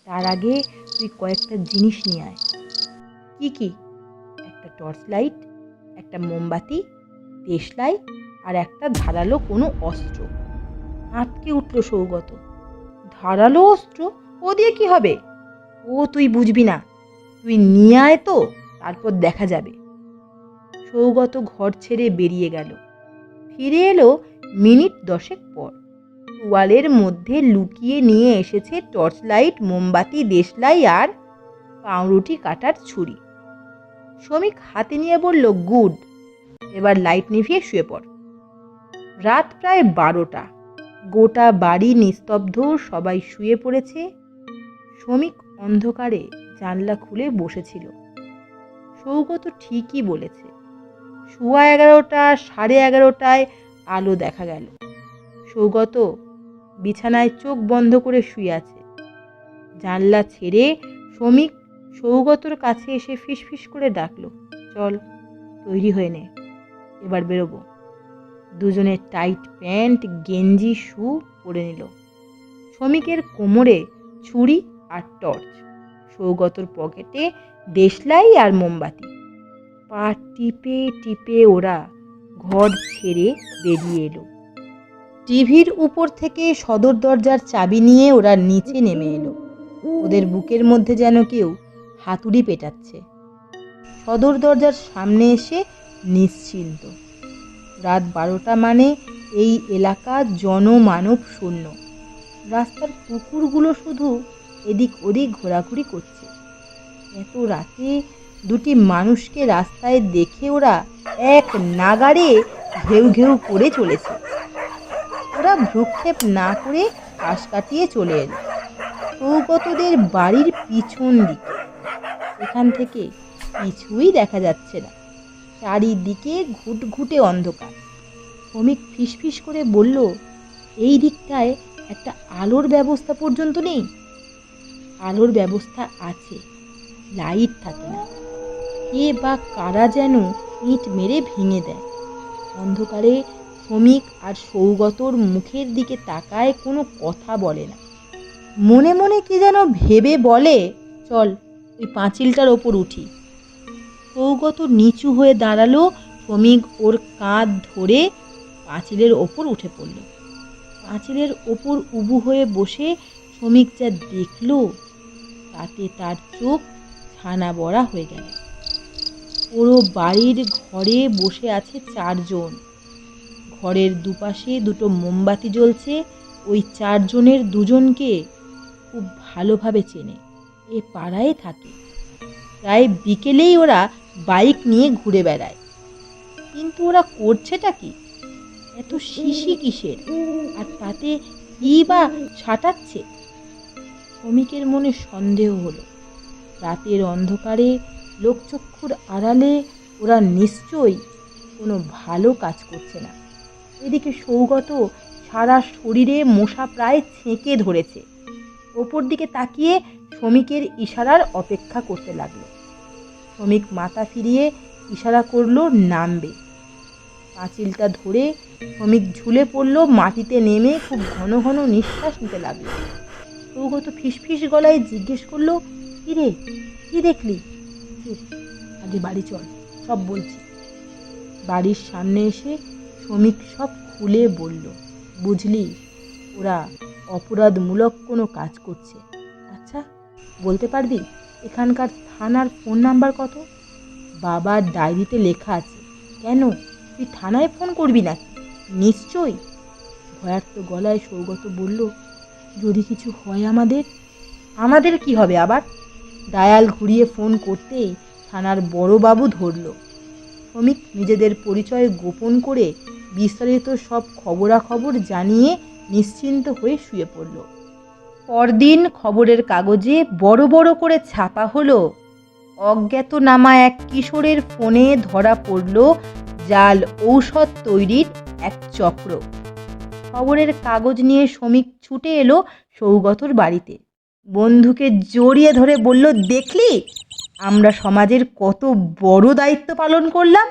তার আগে তুই কয়েকটা জিনিস নিয়ে আয়। কি কি? একটা টর্চ লাইট, একটা মোমবাতি, দেশলাই আর একটা ধারালো কোনো অস্ত্র। আঁতকে উঠল সৌগত। ধারালো অস্ত্র? ও দিয়ে কি হবে? ও তুই বুঝবি না, তুই নিয়ে আয় তো, তারপর দেখা যাবে। সৌগত ঘর ছেড়ে বেরিয়ে গেল। ফিরে এলো মিনিট 10 পর। তোয়ালের মধ্যে লুকিয়ে নিয়ে এসেছে টর্চ লাইট, মোমবাতি, দেশলাই আর পাউরুটি কাটার ছুরি। শ্রমিক হাতে নিয়ে বলল, গুড, এবার লাইট নিভিয়ে শুয়ে পড়। রাত প্রায় 12টা। গোটা বাড়ি নিস্তব্ধ, সবাই শুয়ে পড়েছে। শ্রমিক অন্ধকারে জানলা খুলে বসেছিল। সৌগত ঠিকই বলেছে, 11:15, 11:30টায় আলো দেখা গেল। সৌগত বিছানায় চোখ বন্ধ করে শুয়ে আছে। জানলা ছেড়ে শ্রমিক সৌগতর কাছে এসে ফিসফিস করে ডাকলো, চল, তৈরি হয়ে নে, এবার বেরোবো। দুজনে টাইট প্যান্ট, গেঞ্জি, শু পরে নিল। শ্রমিকের কোমরে ছুরি আর টর্চ, সৌগতর পকেটে দেশলাই আর মোমবাতি। পা টিপে টিপে ওরা ঘর ছেড়ে বেরিয়ে এলো। টিভির উপর থেকে সদর দরজার চাবি নিয়ে ওরা নিচে নেমে এলো। ওদের বুকের মধ্যে যেন কেউ হাতুড়ি পেটাচ্ছে। সদর দরজার সামনে এসে নিশ্চিন্ত। রাত 12টা মানে এই এলাকা জনমানব শূন্য। রাস্তার কুকুরগুলো শুধু এদিক ওদিক ঘোরাঘুরি করছে। এত রাতে দুটি মানুষকে রাস্তায় দেখে ওরা এক নাগাড়ে ঘেউ ঘেউ করে চলেছে। ওরা ভ্রুক্ষেপ না করে পাশ কাটিয়ে চলে এলো সৌগতদের বাড়ির পিছন দিকে। এখান থেকে কিছুই দেখা যাচ্ছে না, চারিদিকে ঘুটঘুটে অন্ধকার। শ্রমিক ফিসফিস করে বলল, এই দিকটায় একটা আলোর ব্যবস্থা পর্যন্ত নেই। আলোর ব্যবস্থা আছে, লাইট থাকে না। কে বা কারা যেন ইট মেরে ভেঙে দেয়। অন্ধকারে শ্রমিক আর সৌগতর মুখের দিকে তাকায়, কোনো কথা বলে না। মনে মনে কি যেন ভেবে বলে, চল ওই পাঁচিলটার ওপর উঠি। সৌগত নিচু হয়ে দাঁড়ালো। শ্রমিক ওর কাঁধ ধরে পাঁচিলের ওপর উঠে পড়ল। পাঁচিলের ওপর উবু হয়ে বসে শ্রমিক যা দেখল, তাতে তার চোখ ছানা বড়া হয়ে গেল। পুরো বাড়ির ঘরে বসে আছে 4 জন। ঘরের দুপাশে দুটো মোমবাতি জ্বলছে। ওই 4 জনের 2 জনকে খুব ভালোভাবে চেনে, এ পাড়ায় থাকে। প্রায় বিকেলেই ওরা বাইক নিয়ে ঘুরে বেড়ায়। কিন্তু ওরা করছেটা কি? এত শিশি কিসের? আর তাতে কি বা ছাটাচ্ছে? শ্রমিকের মনে সন্দেহ হলো। রাতের অন্ধকারে লোকচক্ষুর আড়ালে ওরা নিশ্চয়ই কোনো ভালো কাজ করছে না। এদিকে সৌগত সারা শরীরে মশা প্রায় ছেঁকে ধরেছে। ওপর দিকে তাকিয়ে শ্রমিকের ইশারার অপেক্ষা করতে লাগলো। শ্রমিক মাথা ফিরিয়ে ইশারা করলো নামবে। পাঁচিলটা ধরে শ্রমিক ঝুলে পড়লো মাটিতে। নেমে খুব ঘন ঘন নিঃশ্বাস নিতে লাগলো। সৌগত ফিসফিস গলায় জিজ্ঞেস করলো, কিরে, কি দেখলি? আগে বাড়ি চল, সব বলছি। বাড়ির সামনে এসে শ্রমিক সব খুলে বলল, বুঝলি, ওরা অপরাধমূলক কোনো কাজ করছে। আচ্ছা, বলতে পারবি এখানকার থানার ফোন নাম্বার কত? বাবার ডায়েরিতে লেখা আছে। কেন, তুই থানায় ফোন করবি নাকি? নিশ্চয়ই। ভয়ার্ত গলায় সৌগত বলল, যদি কিছু হয় আমাদের কি হবে আবার? ডায়াল ঘুরিয়ে ফোন করতেই থানার বড়বাবু ধরল। শ্রমিক নিজেদের পরিচয় গোপন করে বিস্তারিত সব খবরাখবর জানিয়ে নিশ্চিন্ত হয়ে শুয়ে পড়ল। পরদিন খবরের কাগজে বড় বড় করে ছাপা হলো, অজ্ঞাতনামা এক কিশোরের ফোনে ধরা পড়ল জাল ঔষধ তৈরির এক চক্র। খবরের কাগজ নিয়ে শ্রমিক ছুটে এলো সৌগতর বাড়িতে। বন্ধুকে জড়িয়ে ধরে বলল, দেখলি আমরা সমাজের কত বড় দায়িত্ব পালন করলাম।